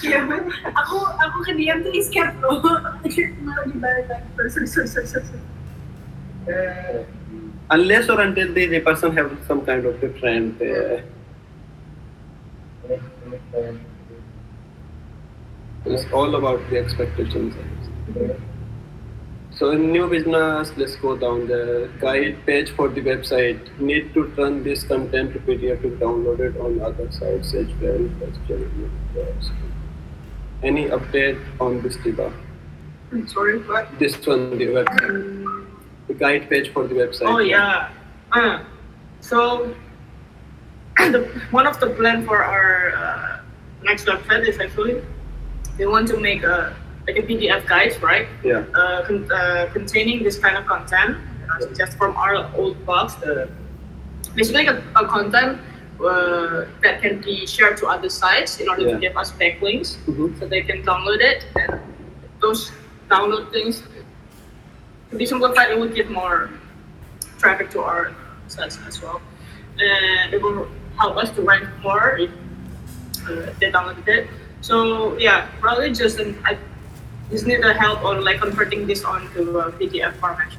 Yeah, aku ke dia tuh escape bro. Malah dibalik lagi. Unless or until the person have some kind of different. It's all about the expectations. So in new business, let's go down the guide page for the website. Need to turn this content to PDF to download it on other sites as well. Any update on this Tiba? Sorry, what? This one, the website. The guide page for the website. Oh yeah. So one of the plan for our next website is actually we want to make a PDF guide, right? Yeah. Containing this kind of content, just from our old blogs. Basically, a content that can be shared to other sites in order to give us backlinks, so they can download it. And those download things, to be simplified, it will give more traffic to our sites as well, and it will help us to rank more if they downloaded it. So yeah, probably just I just need the help on like converting this onto PDF format.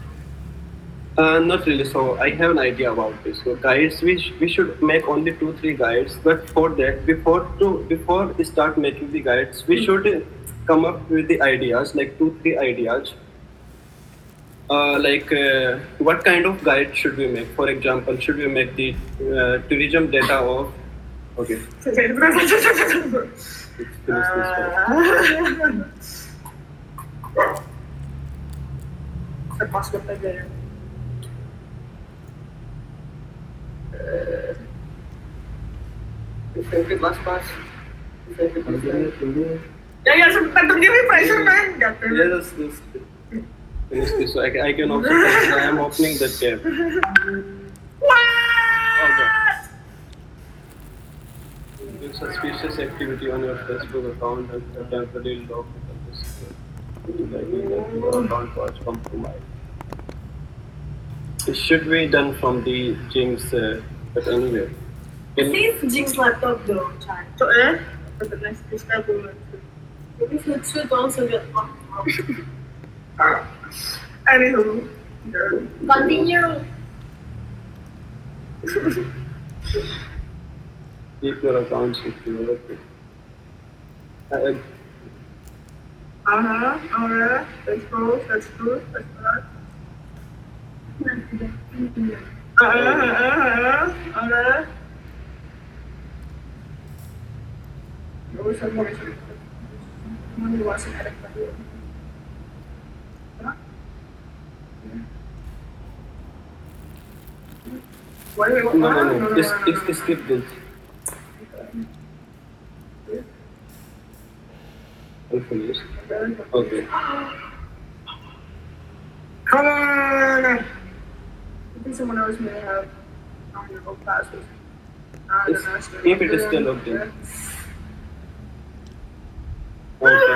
Not really. So I have an idea about this. So guides, we should make only 2-3 guides. But for that, before we start making the guides, we should come up with the ideas, like 2-3 ideas. What kind of guide should we make? For example, should we make the tourism data of? Okay. Let's finish this one. The password again. Favorite last pass. Yeah, sebentar tuh give me pressure, man. Yes, finish this. So I can also I am opening the tab. Okay. With suspicious activity on your Facebook account and temporarily log your account was compromised. It should be done from the Jinx, but anyway. Save Jinx laptop though, Chan. So for the next step we will Maybe it should also get locked out. Anywho, Continue. Keep your account secure. Alright, that's cool, that's good, that's good. Gak usah mau besok. Mau luasin ada dulu. No. Just skip this. Unfinished. Okay. Come on! I think someone else may have your classes. If it is still okay. Okay.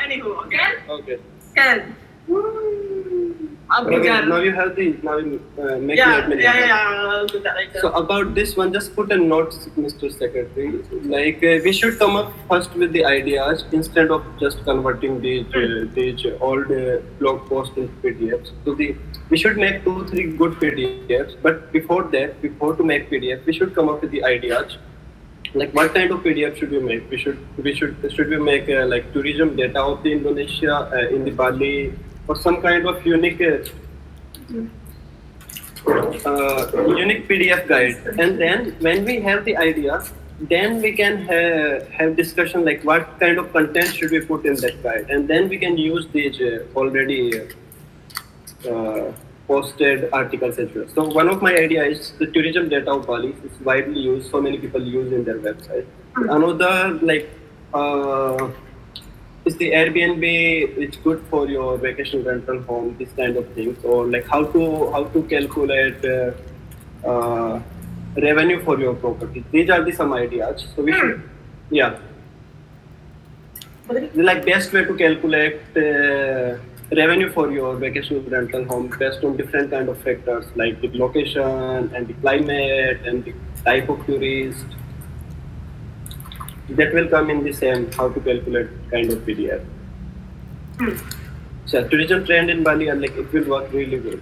Anywho, again? Okay. Ken. I'll be Okay, done. now you have the make Yeah, the admin. I'll do that later. So about this one, just put a note, Mr. Secretary. Like we should come up first with the ideas instead of just converting these old blog posts into PDFs. So we should make 2-3 good PDFs. But before that, before to make PDF, we should come up with the ideas. Like what kind of PDF should we make? Should we make like tourism data of the Indonesia in the Bali, or some kind of unique unique PDF guide? And then when we have the ideas, then we can have discussion like what kind of content should we put in that guide, and then we can use these already posted articles as well. So one of my ideas is the tourism data of Bali. It's widely used. So many people use in their website. Another like is the Airbnb. It's good for your vacation rental home. This kind of things, or like how to calculate revenue for your property. These are the some ideas. So we should, yeah. Like best way to calculate revenue for your vacation rental home based on different kind of factors like the location and the climate and the type of tourist. That will come in the same how to calculate kind of PDF. So tourism trend in Bali, and like it will work really good.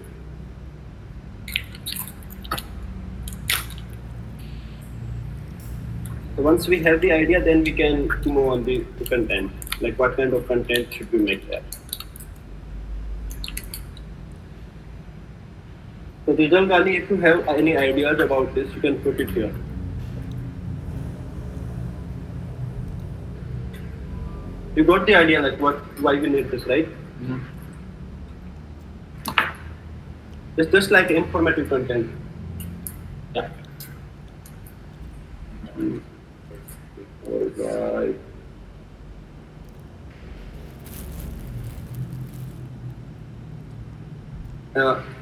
So once we have the idea, then we can move on the content. Like what kind of content should we make there? So Rizal Gali, if you have any ideas about this, you can put it here. You got the idea, like why we need this, right? Mm-hmm. It's just like informative content. Yeah. Alright.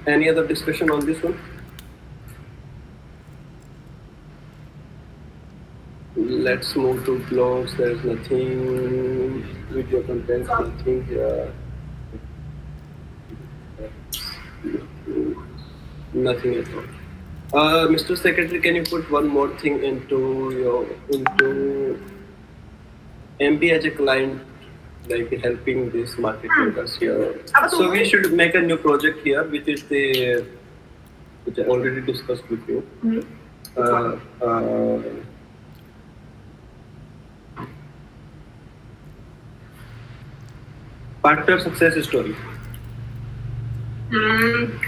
Any other discussion on this one? Let's move to blogs. There's nothing. Video content, nothing here. Nothing at all. Mr. Secretary, can you put one more thing into MB as a client, like helping these market makers here? So we should make a new project here, which is which I already discussed with you. Partner success story.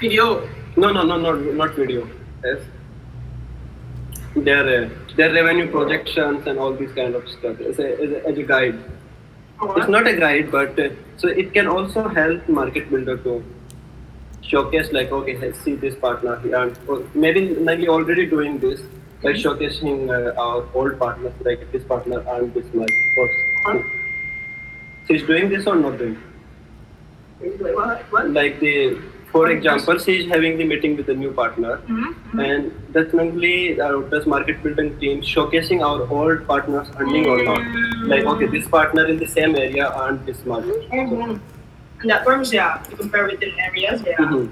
Video. No, not video. Yes. Their revenue projections and all these kind of stuff as a guide. It's not a guide, but so it can also help market builder to showcase like, okay, let's see this partner here, or maybe already doing this by showcasing our old partners, like this partner earned this much. She's doing this or not doing? What? Like for example, she's having the meeting with a new partner, and definitely does market building team showcasing our old partners earning or not. Like, okay, this partner in the same area earned this much. In that terms, yeah, to compare within areas, yeah.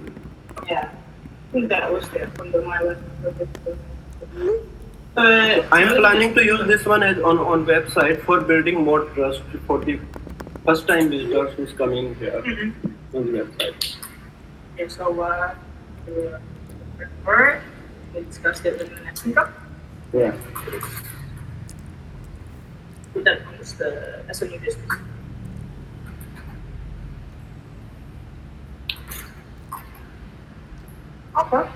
Yeah. I think that was there from the my I'm planning to use this one as on website for building more trust for the first time visitors who's coming here on the website. Okay, so we discussed it in the next meetup. Yeah. That was the SME business. apa?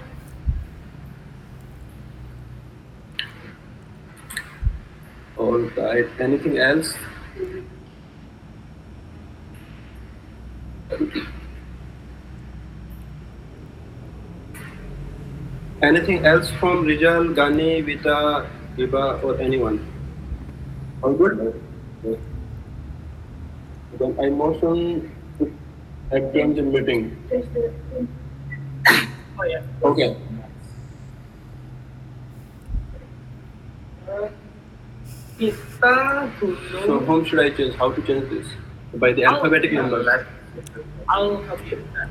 All right. Anything else? Anything else from Rizal, Gani, Vita, Iba, or anyone? All good? Then I motion to adjourn the meeting. Oh ya. Okay. Kita So dulu. whom should I change? How to change this? By the alphabetic numbers. I'll help you with that.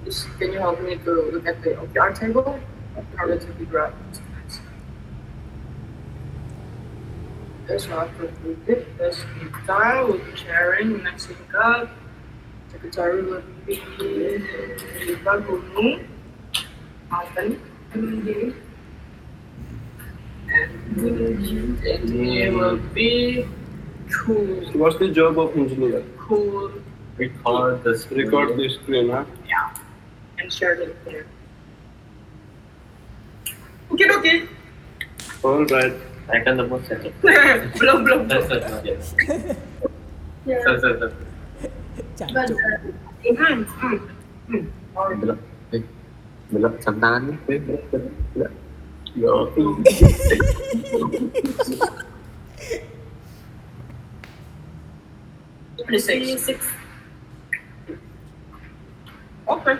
Just, can you help me to look at the OKR table in order to figure out what's next? That's not for Bukit. That's Vista will be sharing next week up. Secretary will be Vista Gunung, Mountain, Gunung. And engineer will be cool. So what's the job of engineer? Cool. Record the screen. Record the screen, huh? Yeah. And share it there. Okay. All right. I can double check it. Belum. Sir, not yet. Yeah. Sir. But Belok. Belok jam tangan nih. Belok. Yo. 26. Okay.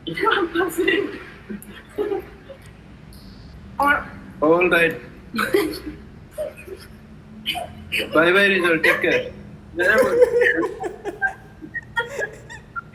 Apa sih? Alright. All right. Bye bye, Rizal. Take care. Never.